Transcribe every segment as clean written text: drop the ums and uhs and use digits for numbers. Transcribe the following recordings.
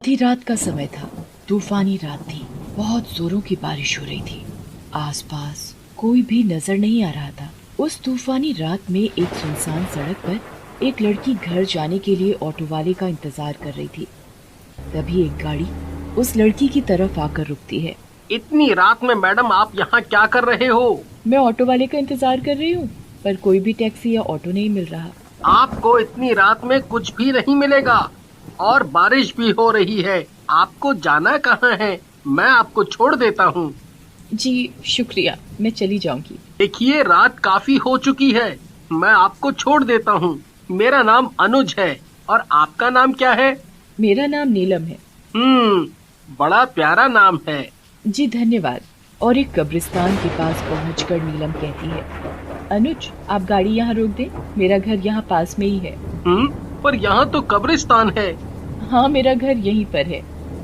आधी रात का समय था। तूफानी रात थी। बहुत जोरों की बारिश हो रही थी। आसपास कोई भी नजर नहीं आ रहा था। उस तूफानी रात में एक सुनसान सड़क पर एक लड़की घर जाने के लिए ऑटो वाले का इंतजार कर रही थी। तभी एक गाड़ी उस लड़की की तरफ आकर रुकती है। इतनी रात में मैडम आप यहाँ क्या कर रहे हो? मैं ऑटो वाले का इंतजार कर रही हूँ, पर कोई भी टैक्सी या ऑटो नहीं मिल रहा। आपको इतनी रात में कुछ भी नहीं मिलेगा और बारिश भी हो रही है। आपको जाना कहाँ है? मैं आपको छोड़ देता हूँ। जी शुक्रिया, मैं चली जाऊंगी। देखिए रात काफी हो चुकी है, मैं आपको छोड़ देता हूँ। मेरा नाम अनुज है और आपका नाम क्या है? मेरा नाम नीलम है। बड़ा प्यारा नाम है। जी धन्यवाद। और एक कब्रिस्तान के पास पहुंचकर नीलम कहती है, अनुज आप गाड़ी यहाँ रोक दे, मेरा घर यहाँ पास में ही है। पर यहाँ तो कब्रिस्तान है। हाँ मेरा घर यहीं पर है।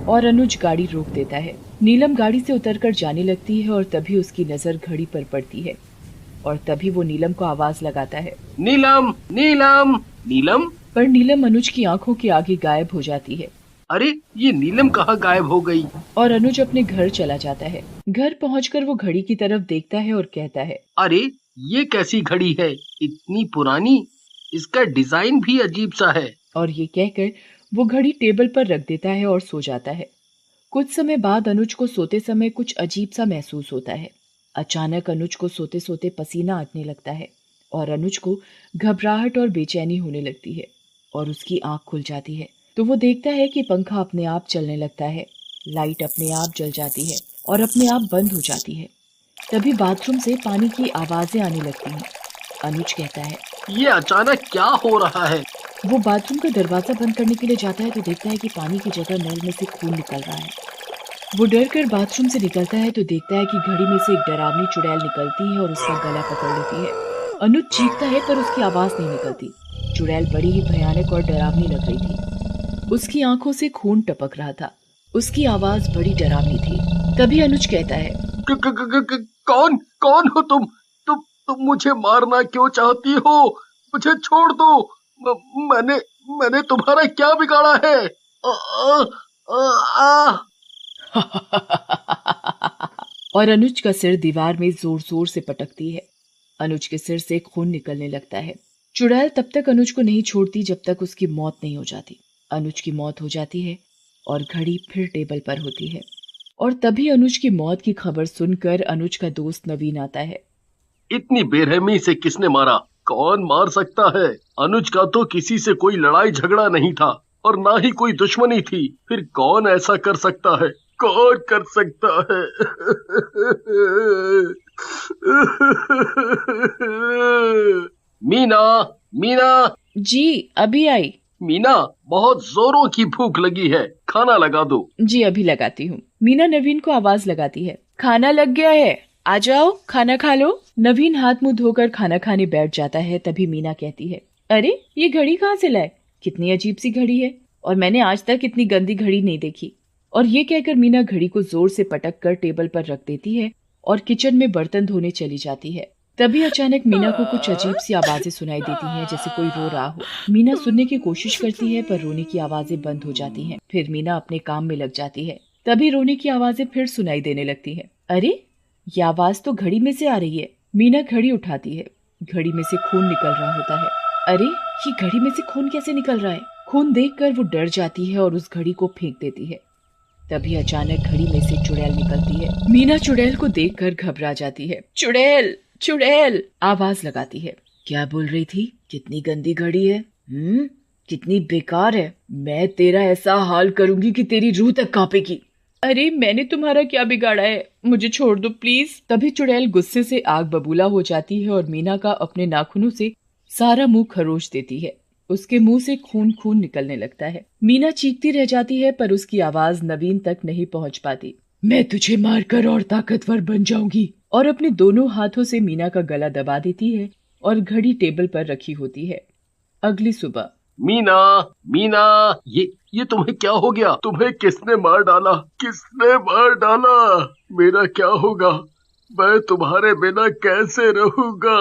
और अनुज गाड़ी रोक देता है। नीलम गाड़ी से उतरकर जाने लगती है और तभी उसकी नजर घड़ी पर पड़ती है और तभी वो नीलम को आवाज लगाता है, नीलम नीलम नीलम। पर नीलम अनुज की आंखों के आगे गायब हो जाती है। अरे ये नीलम कहाँ गायब हो गई? और अनुज अपने घर चला जाता है। घर पहुंचकर वो घड़ी की तरफ देखता है और कहता है, अरे ये कैसी घड़ी है, इतनी पुरानी, इसका डिजाइन भी अजीब सा है। और ये कहकर वो घड़ी टेबल पर रख देता है और सो जाता है। कुछ समय बाद अनुज को सोते समय कुछ अजीब सा महसूस होता है। अचानक अनुज को सोते सोते पसीना आने लगता है और अनुज को घबराहट और बेचैनी होने लगती है और उसकी आंख खुल जाती है तो वो देखता है कि पंखा अपने आप चलने लगता है, लाइट अपने आप जल जाती है और अपने आप बंद हो जाती है। तभी बाथरूम से पानी की आवाजें आने लगती हैं। अनुज कहता है, ये अचानक क्या हो रहा है? वो बाथरूम का दरवाजा बंद करने के लिए जाता है तो देखता है कि पानी की जगह नल में से खून निकल रहा है। वो डर कर बाथरूम से निकलता है तो देखता है कि घड़ी में से एक डरावनी चुड़ैल निकलती है और उसका गला पकड़ लेती है। अनुज चीखता है पर उसकी आवाज नहीं निकलती। चुड़ैल बड़ी ही भयानक और डरावनी लग रही थी। उसकी आंखों से खून टपक रहा था। उसकी आवाज बड़ी डरावनी थी। तभी अनुज कहता है, कौन कौन हो तुम मुझे मारना क्यों चाहती हो? मुझे छोड़ दो। मैंने तुम्हारा क्या बिगाड़ा है? आ, आ, आ, और अनुज का सिर दीवार में जोर जोर से पटकती है। अनुज के सिर से खून निकलने लगता है। चुड़ैल तब तक अनुज को नहीं छोड़ती जब तक उसकी मौत नहीं हो जाती। अनुज की मौत हो जाती है और घड़ी फिर टेबल पर होती है। और तभी अनुज की मौत की खबर सुनकर अनुज का दोस्त नवीन आता है। इतनी बेरहमी से किसने मारा? कौन मार सकता है? अनुज का तो किसी से कोई लड़ाई झगड़ा नहीं था और ना ही कोई दुश्मनी थी। फिर कौन ऐसा कर सकता है? कौन कर सकता है? मीना, मीना, जी अभी आई। मीना, बहुत जोरों की भूख लगी है, खाना लगा दो। जी अभी लगाती हूँ। मीना नवीन को आवाज लगाती है, खाना लग गया है, आ जाओ खाना खा लो। नवीन हाथ मुंह धोकर खाना खाने बैठ जाता है। तभी मीना कहती है, अरे ये घड़ी कहाँ से लाए? कितनी अजीब सी घड़ी है और मैंने आज तक इतनी गंदी घड़ी नहीं देखी। और ये कहकर मीना घड़ी को जोर से पटक कर टेबल पर रख देती है और किचन में बर्तन धोने चली जाती है। तभी अचानक मीना को कुछ अजीब सी आवाजें सुनाई देती हैं, जैसे कोई रो रहा हो। मीना सुनने की कोशिश करती है पर रोने की आवाजें बंद हो जाती हैं। फिर मीना अपने काम में लग जाती है। तभी रोने की आवाजें फिर सुनाई देने लगती हैं। अरे ये आवाज तो घड़ी में से आ रही है। मीना घड़ी उठाती है। घड़ी में से खून निकल रहा होता है। अरे ये घड़ी में से खून कैसे निकल रहा है? खून देखकर वो डर जाती है और उस घड़ी को फेंक देती है। तभी अचानक घड़ी में से चुड़ैल निकलती है। मीना चुड़ैल को देखकर घबरा जाती है। चुड़ैल चुड़ैल आवाज लगाती है। क्या बोल रही थी? कितनी गंदी घड़ी है, कितनी बेकार है। मैं तेरा ऐसा हाल करूंगी कि तेरी रूह तक कांपेगी। अरे मैंने तुम्हारा क्या बिगाड़ा है, मुझे छोड़ दो प्लीज। तभी चुड़ैल गुस्से से आग बबूला हो जाती है और मीना का अपने नाखूनों से सारा मुंह खरोच देती है। उसके मुंह से खून खून निकलने लगता है। मीना चीखती रह जाती है पर उसकी आवाज नवीन तक नहीं पहुंच पाती। मैं तुझे मारकर और ताकतवर बन जाऊंगी। और अपने दोनों हाथों से मीना का गला दबा देती है और घड़ी टेबल पर रखी होती है। अगली सुबह, मीना, मीना, ये तुम्हें क्या हो गया? तुम्हें किसने मार डाला? किसने मार डाला? मेरा क्या होगा? मैं तुम्हारे बिना कैसे रहूंगा?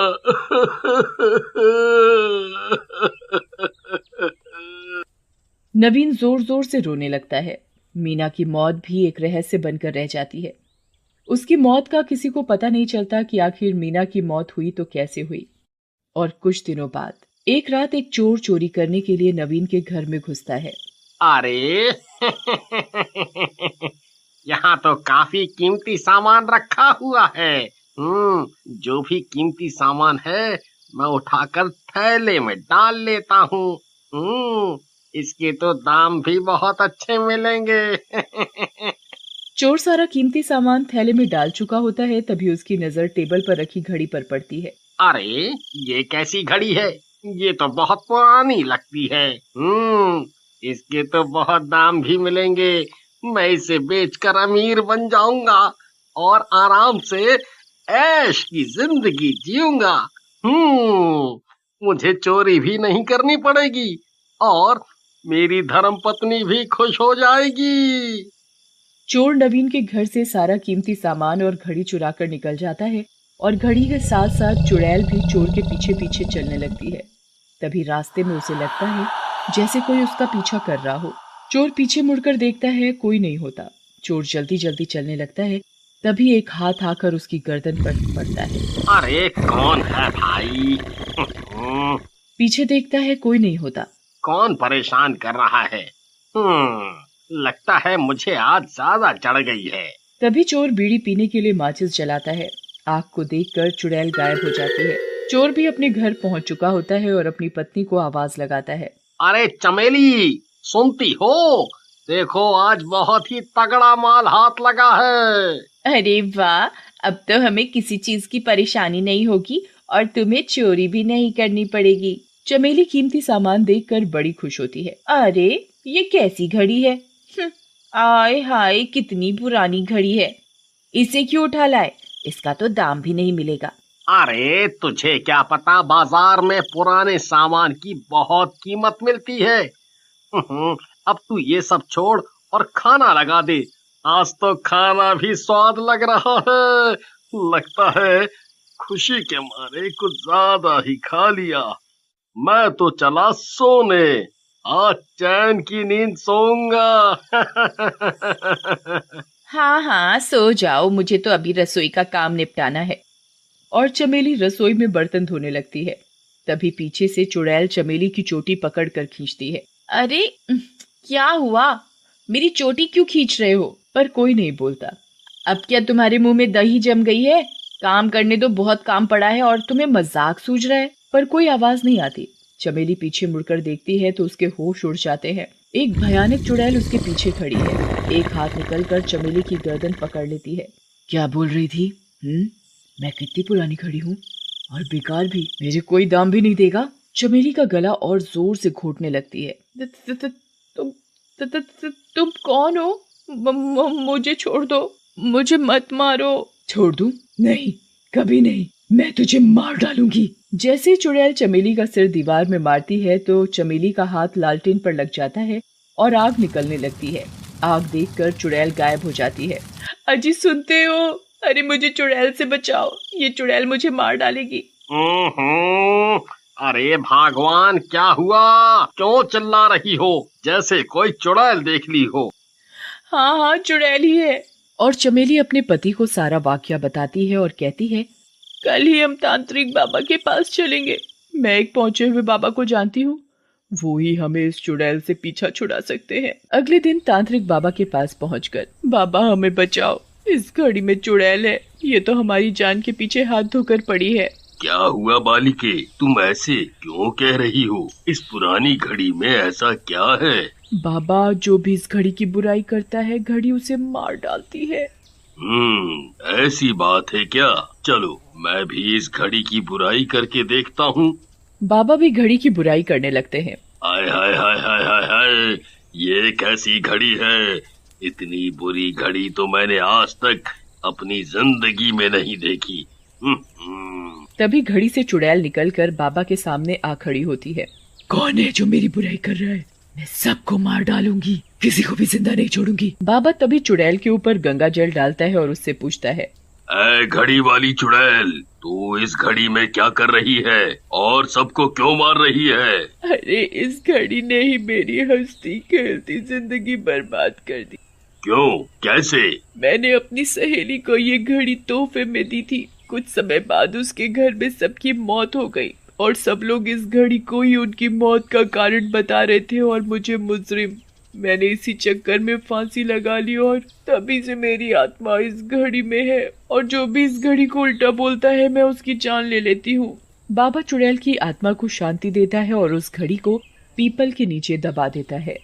नवीन जोर जोर से रोने लगता है। मीना की मौत भी एक रहस्य बनकर रह जाती है। उसकी मौत का किसी को पता नहीं चलता कि आखिर मीना की मौत हुई तो कैसे हुई। और कुछ दिनों बाद एक रात एक चोर चोरी करने के लिए नवीन के घर में घुसता है। अरे यहाँ तो काफी कीमती सामान रखा हुआ है। जो भी कीमती सामान है मैं उठाकर थैले में डाल लेता हूँ। इसके तो दाम भी बहुत अच्छे मिलेंगे। चोर सारा कीमती सामान थैले में डाल चुका होता है, तभी उसकी नजर टेबल पर रखी घड़ी पर पड़ती है। अरे ये कैसी घड़ी है? ये तो बहुत पुरानी लगती है। इसके तो बहुत दाम भी मिलेंगे। मैं इसे बेचकर अमीर बन जाऊंगा और आराम से ऐश की जिंदगी जीऊंगा। मुझे चोरी भी नहीं करनी पड़ेगी और मेरी धर्मपत्नी भी खुश हो जाएगी। चोर नवीन के घर से सारा कीमती सामान और घड़ी चुरा कर निकल जाता है और घड़ी के साथ साथ चुड़ैल भी चोर के पीछे पीछे चलने लगती है। तभी रास्ते में उसे लगता है जैसे कोई उसका पीछा कर रहा हो। चोर पीछे मुड़कर देखता है, कोई नहीं होता। चोर जल्दी जल्दी चलने लगता है, तभी एक हाथ आकर उसकी गर्दन पर पड़ता है। अरे कौन है भाई? पीछे देखता है, कोई नहीं होता। कौन परेशान कर रहा है? लगता है मुझे आज ज्यादा चढ़ गई है। तभी चोर बीड़ी पीने के लिए माचिस जलाता है। आग को देखकर चुड़ैल गायब हो जाती है। चोर भी अपने घर पहुंच चुका होता है और अपनी पत्नी को आवाज लगाता है। अरे चमेली, सुनती हो? देखो आज बहुत ही तगड़ा माल हाथ लगा है। अरे वाह, अब तो हमें किसी चीज की परेशानी नहीं होगी और तुम्हें चोरी भी नहीं करनी पड़ेगी। चमेली कीमती सामान देखकर बड़ी खुश होती है। अरे ये कैसी घड़ी है? आय हाय, कितनी पुरानी घड़ी है। इसे क्यों उठा लाए? इसका तो दाम भी नहीं मिलेगा। अरे तुझे क्या पता, बाजार में पुराने सामान की बहुत कीमत मिलती है। अब तू ये सब छोड़ और खाना लगा दे। आज तो खाना भी स्वाद लग रहा है। लगता है खुशी के मारे कुछ ज्यादा ही खा लिया। मैं तो चला सोने। आज चैन की नींद सोऊंगा। हाँ हाँ, सो जाओ, मुझे तो अभी रसोई का काम निपटाना है। और चमेली रसोई में बर्तन धोने लगती है। तभी पीछे से चुड़ैल चमेली की चोटी पकड़ कर खींचती है। अरे क्या हुआ? मेरी चोटी क्यों खींच रहे हो? पर कोई नहीं बोलता। अब क्या तुम्हारे मुंह में दही जम गई है? काम करने दो, बहुत काम पड़ा है और तुम्हें मजाक सूझ रहा है। पर कोई आवाज नहीं आती। चमेली पीछे मुड़कर देखती है तो उसके होश उड़ जाते हैं। एक भयानक चुड़ैल उसके पीछे खड़ी है। एक हाथ निकलकर चमेली की गर्दन पकड़ लेती है। क्या बोल रही थी? मैं कितनी पुरानी खड़ी हूँ और बेकार भी, मेरे कोई दाम भी नहीं देगा। चमेली का गला और जोर से घोटने लगती है। तुम कौन हो? मुझे छोड़ दो, मुझे मत मारो। छोड़ दूं? नहीं, कभी नहीं, मैं तुझे मार डालूंगी। जैसे चुड़ैल चमेली का सिर दीवार में मारती है तो चमेली का हाथ लालटेन पर लग जाता है और आग निकलने लगती है। आग देखकर चुड़ैल गायब हो जाती है। अजी सुनते हो? अरे मुझे चुड़ैल से बचाओ, ये चुड़ैल मुझे मार डालेगी। अरे भगवान, क्या हुआ? क्यों चिल्ला रही हो जैसे कोई चुड़ैल देख ली हो? हाँ हाँ, चुड़ैल ही है। और चमेली अपने पति को सारा वाकया बताती है और कहती है, कल ही हम तांत्रिक बाबा के पास चलेंगे। मैं एक पहुंचे हुए बाबा को जानती हूँ, वो ही हमें इस चुड़ैल से पीछा छुड़ा सकते हैं। अगले दिन तांत्रिक बाबा के पास पहुंचकर, बाबा हमें बचाओ, इस घड़ी में चुड़ैल है, ये तो हमारी जान के पीछे हाथ धोकर पड़ी है। क्या हुआ बालिके, तुम ऐसे क्यों कह रही हो? इस पुरानी घड़ी में ऐसा क्या है? बाबा, जो भी इस घड़ी की बुराई करता है, घड़ी उसे मार डालती है। ऐसी बात है क्या? चलो मैं भी इस घड़ी की बुराई करके देखता हूँ। बाबा भी घड़ी की बुराई करने लगते हैं। हाय हाय हाय हाय हाय हाय, ये कैसी घड़ी है? इतनी बुरी घड़ी तो मैंने आज तक अपनी जिंदगी में नहीं देखी। तभी घड़ी से चुड़ैल निकलकर बाबा के सामने आ खड़ी होती है। कौन है जो मेरी बुराई कर रहा है? मैं सबको मार डालूंगी, किसी को भी जिंदा नहीं छोड़ूंगी। बाबा तभी चुड़ैल के ऊपर गंगा जल डालता है और उससे पूछता है, ऐ घड़ी वाली चुड़ैल, तू इस घड़ी में क्या कर रही है और सबको क्यों मार रही है? अरे इस घड़ी ने ही मेरी हंसती खेलती जिंदगी बर्बाद कर दी। क्यों, कैसे? मैंने अपनी सहेली को ये घड़ी तोहफे में दी थी। कुछ समय बाद उसके घर में सबकी मौत हो गई और सब लोग इस घड़ी को ही उनकी मौत का कारण बता रहे थे और मुझे मुजरिम। मैंने इसी चक्कर में फांसी लगा ली और तभी से मेरी आत्मा इस घड़ी में है और जो भी इस घड़ी को उल्टा बोलता है मैं उसकी जान ले लेती हूँ। बाबा चुड़ैल की आत्मा को शांति देता है और उस घड़ी को पीपल के नीचे दबा देता है।